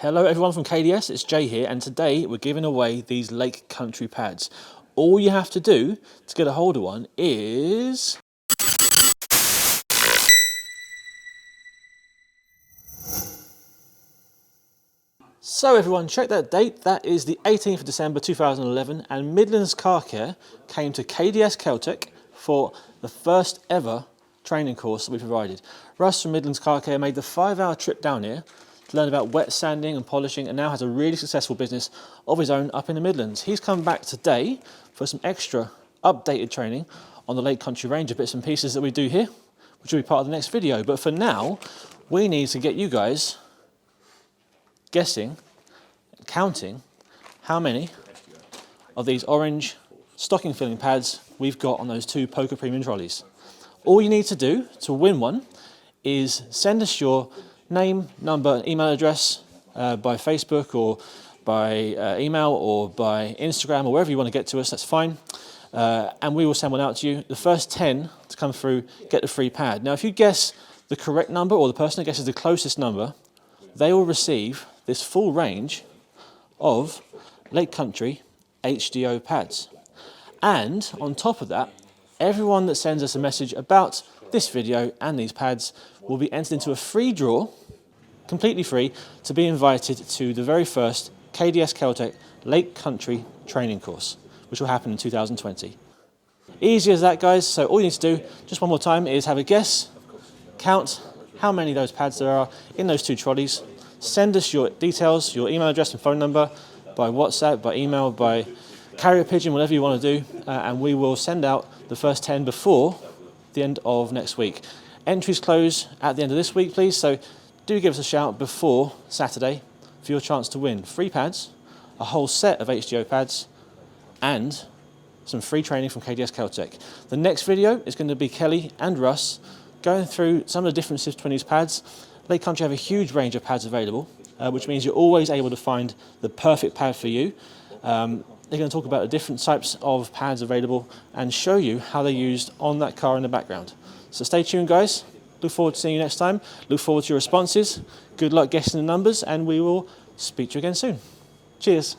Hello everyone from KDS, it's Jay here, and today we're giving away these Lake Country pads. All you have to do to get a hold of one is... So everyone, check that date. That is the 18th of December 2011, and Midlands Car Care came to KDS Keltec for the first ever training course that we provided. Russ from Midlands Car Care made the 5-hour trip down here to learn about wet sanding and polishing, and now has a really successful business of his own up in the Midlands. He's come back today for some extra updated training on the Lake Country range of bits and pieces that we do here, which will be part of the next video. But for now, we need to get you guys guessing, counting how many of these orange stocking filling pads we've got on those two Poka Premium trolleys. All you need to do to win one is send us your name, number, and email address by Facebook or by email or by Instagram or wherever you want to get to us, that's fine. And we will send one out to you. The first 10 to come through get the free pad. Now, if you guess the correct number, or the person that guesses the closest number, they will receive this full range of Lake Country HDO pads. And on top of that, everyone that sends us a message about this video and these pads will be entered into a free draw, completely free, to be invited to the very first KDS Keltec Lake Country training course, which will happen in 2020. Easy as that, guys. So all you need to do, just one more time, is have a guess, count how many of those pads there are in those two trolleys, send us your details, your email address and phone number by WhatsApp, by email, by carrier pigeon, whatever you want to do, and we will send out the first 10 before the end of next week. Entries close at the end of this week, please, so do give us a shout before Saturday for your chance to win free pads, a whole set of HDO pads, and some free training from KDS Keltec. The next video is going to be Kelly and Russ going through some of the differences between these pads. Lake Country have a huge range of pads available, which means you're always able to find the perfect pad for you. They're going to talk about the different types of pads available and show you how they're used on that car in the background. So stay tuned, guys. Look forward to seeing you next time. Look forward to your responses. Good luck guessing the numbers, and we will speak to you again soon. Cheers.